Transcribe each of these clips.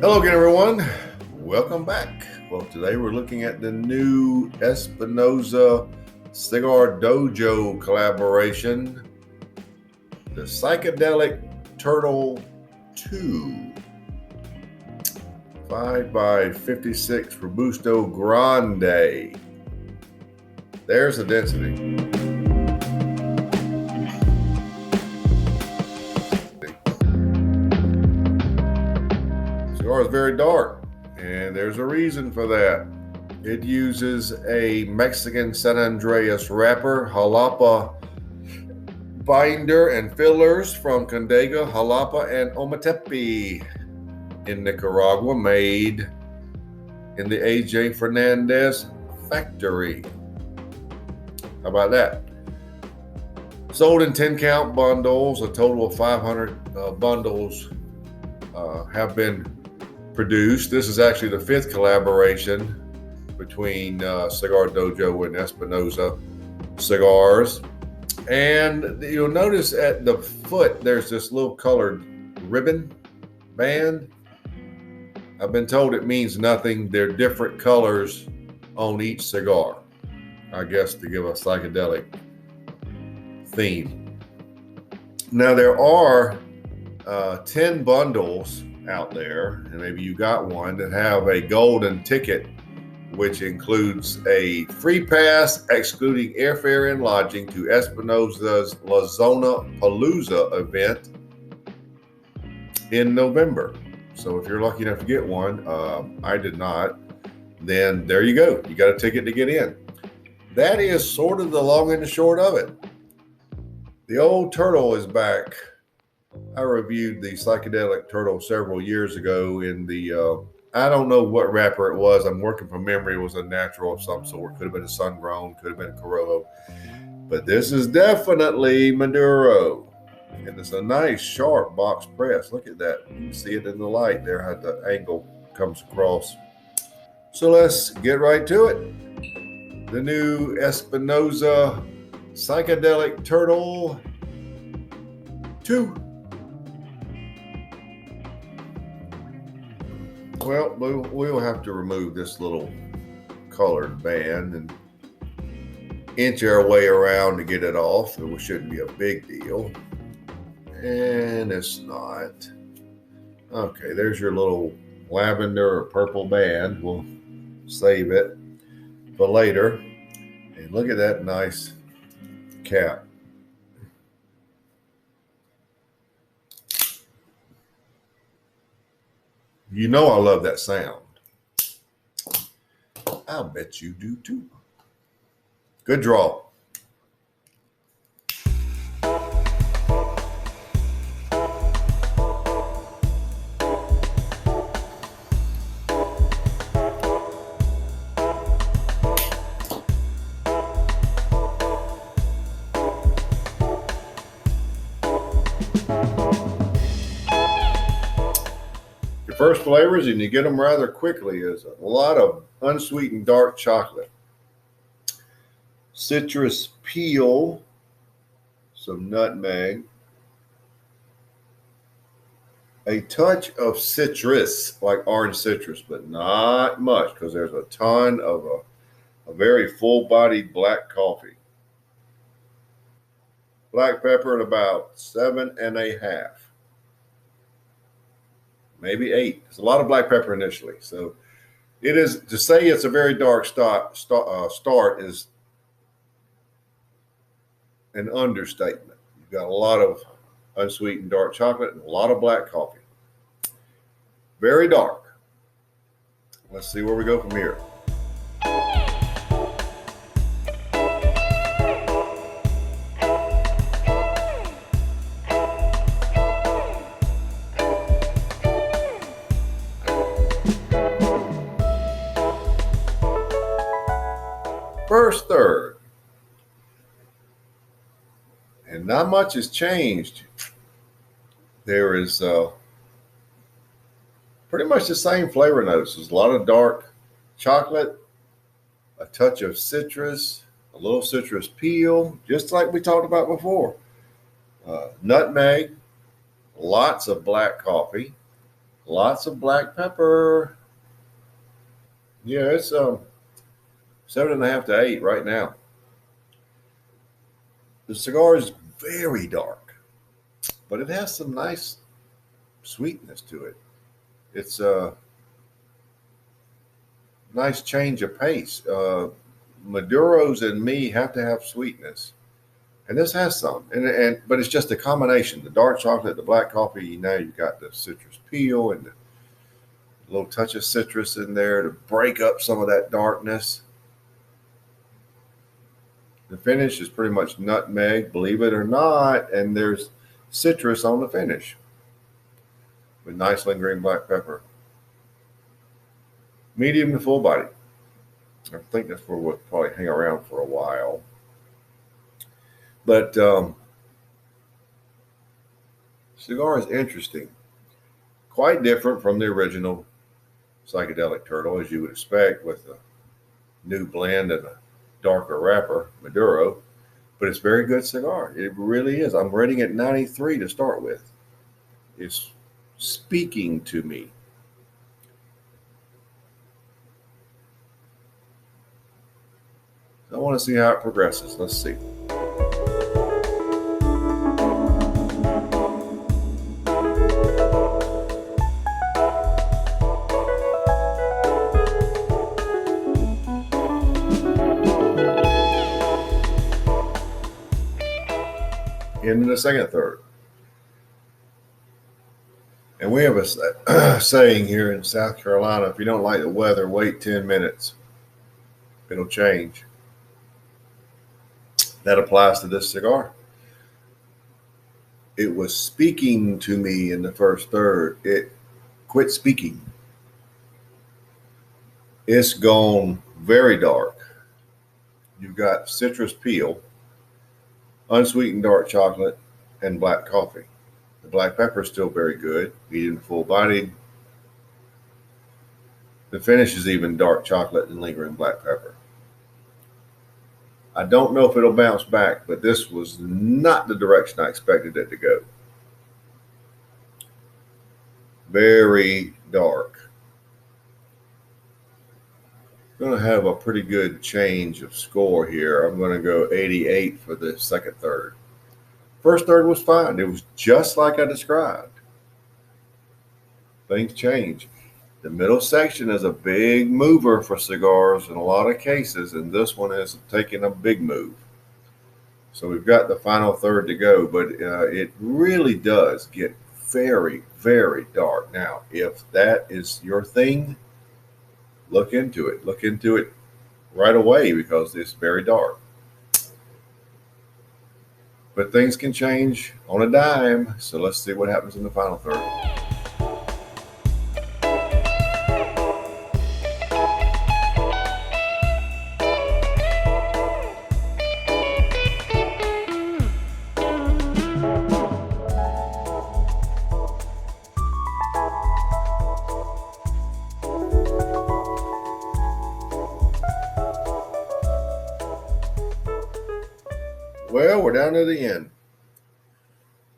Hello again, everyone. Welcome back. Well, today we're looking at the new Espinosa Cigar Dojo collaboration, the Psychedelic Turtle II, 5x56 Robusto Grande. There's the density. Cigar is very dark, and there's a reason for that. It uses a Mexican San Andreas wrapper, Jalapa binder and fillers from Condega, Jalapa, and Ometepe in Nicaragua, made in the JR Fernandez factory. How about that? Sold in 10-count bundles. A total of 500 bundles have been produced. This is actually the fifth collaboration between Cigar Dojo and Espinosa Cigars. And you'll notice at the foot there's this little colored ribbon band. I've been told it means nothing. They're different colors on each cigar, I guess, to give a psychedelic theme. Now there are 10 bundles out there, and maybe you got one, that have a golden ticket, which includes a free pass excluding airfare and lodging to Espinosa's Zona Palooza event in November. So if you're lucky enough to get one, I did not, then there you go. You got a ticket to get in. That is sort of the long and the short of it. The old turtle is back. I reviewed the Psychedelic Turtle several years ago in the, I don't know what wrapper it was. I'm working from memory. It was a natural of some sort. Could have been a sun-grown, could have been a Corojo. But this is definitely Maduro. And it's a nice, sharp box press. Look at that. You can see it in the light there, how the angle comes across. So let's get right to it. The new Espinosa Psychedelic Turtle II. Well, we'll have to remove this little colored band and inch our way around to get it off. It shouldn't be a big deal. And it's not. Okay, there's your little lavender or purple band. We'll save it for later. And look at that nice cap. You know I love that sound. I'll bet you do too. Good draw. First flavors, and you get them rather quickly, is a lot of unsweetened dark chocolate, citrus peel, some nutmeg, a touch of citrus, like orange citrus, but not much, because there's a ton of a very full-bodied black coffee. Black pepper at about 7.5. Maybe 8. It's a lot of black pepper initially. So it is, to say it's a very dark start is an understatement. You've got a lot of unsweetened dark chocolate and a lot of black coffee. Very dark. Let's see where we go from here. First third, and not much has changed. There is pretty much the same flavor notes. There's a lot of dark chocolate, a touch of citrus, a little citrus peel, just like we talked about before. Nutmeg, lots of black coffee, Lots of black pepper. Yeah, it's 7.5 to 8 right now. The cigar is very dark, but it has some nice sweetness to it. It's a nice change of pace. Maduros and me have to have sweetness, and this has some. And but it's just a combination: the dark chocolate, the black coffee. Now you've got the citrus peel and the little touch of citrus in there to break up some of that darkness. The finish is pretty much nutmeg, believe it or not, and there's citrus on the finish with nice lingering black pepper. Medium to full body. I think that's where we'll probably hang around for a while. But cigar is interesting. Quite different from the original Psychedelic Turtle, as you would expect, with a new blend and a darker wrapper, Maduro. But it's a very good cigar. It really is. I'm rating it 93 to start with. It's speaking to me. I want to see how it progresses. Let's see. Into the second third. And we have a saying here in South Carolina, if you don't like the weather, wait 10 minutes. It'll change. That applies to this cigar. It was speaking to me in the first third. It quit speaking. It's gone very dark. You've got citrus peel, unsweetened dark chocolate, and black coffee. The black pepper is still very good, medium to full bodied. The finish is even dark chocolate and lingering black pepper. I don't know if it'll bounce back, but this was not the direction I expected it to go. Very dark. I'm going to have a pretty good change of score here. I'm going to go 88 for the second third. First third was fine. It was just like I described. Things change. The middle section is a big mover for cigars in a lot of cases, and this one is taking a big move. So we've got the final third to go, but it really does get very, very dark. Now, if that is your thing, look into it. Look into it right away because it's very dark. But things can change on a dime, so let's see what happens in the final third. Well, we're down to the end.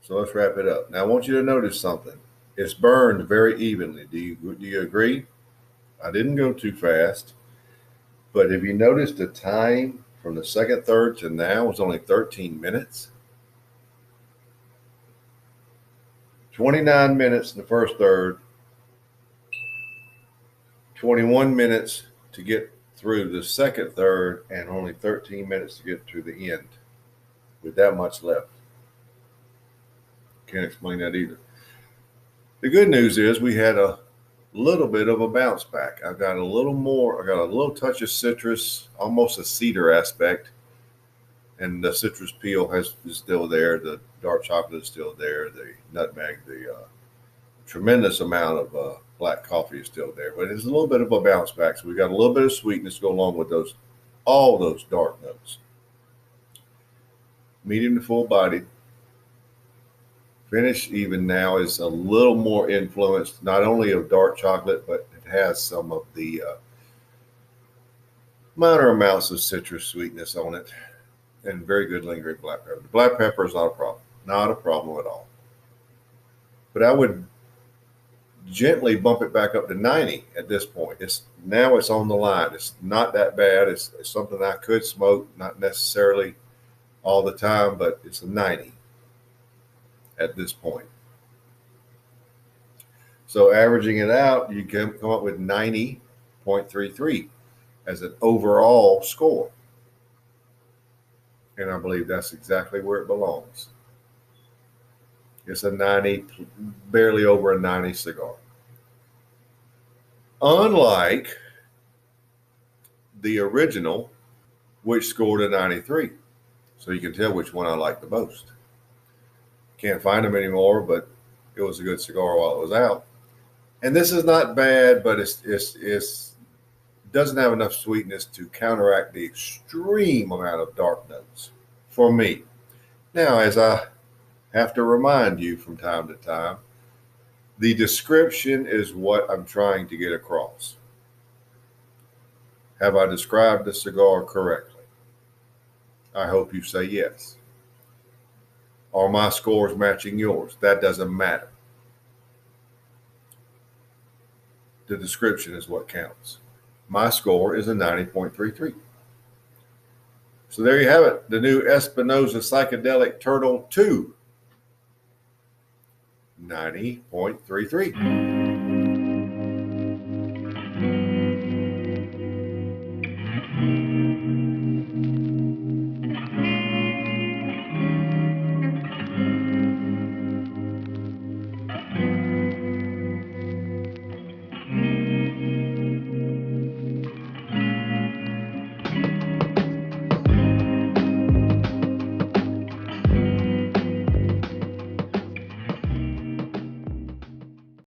So let's wrap it up. Now, I want you to notice something. It's burned very evenly. Do you agree? I didn't go too fast. But have you noticed the time from the second third to now was only 13 minutes? 29 minutes in the first third. 21 minutes to get through the second third, and only 13 minutes to get to the end. With that much left. Can't explain that either. The good news is we had a little bit of a bounce back. I've got a little more, I got a little touch of citrus, almost a cedar aspect. And the citrus peel is still there. The dark chocolate is still there. The nutmeg, the tremendous amount of black coffee is still there. But it's a little bit of a bounce back. So we got a little bit of sweetness to go along with all those dark notes. Medium to full bodied. Finish even now is a little more influenced, not only of dark chocolate, but it has some of the minor amounts of citrus sweetness on it, and very good lingering black pepper. The black pepper is not a problem at all. But I would gently bump it back up to 90 at this point. It's on the line. It's not that bad. It's something I could smoke, not necessarily all the time, but it's a 90 at this point. So averaging it out, you can come up with 90.33 as an overall score. And I believe that's exactly where it belongs. It's a 90, barely over a 90 cigar. Unlike the original, which scored a 93. So you can tell which one I like the most. Can't find them anymore, but it was a good cigar while it was out. And this is not bad, but it doesn't have enough sweetness to counteract the extreme amount of dark notes for me. Now, as I have to remind you from time to time, the description is what I'm trying to get across. Have I described the cigar correctly? I hope you say yes. Are my scores matching yours? That doesn't matter. The description is what counts. My score is a 90.33. So there you have it, the new Espinosa Psychedelic Turtle II, 90.33.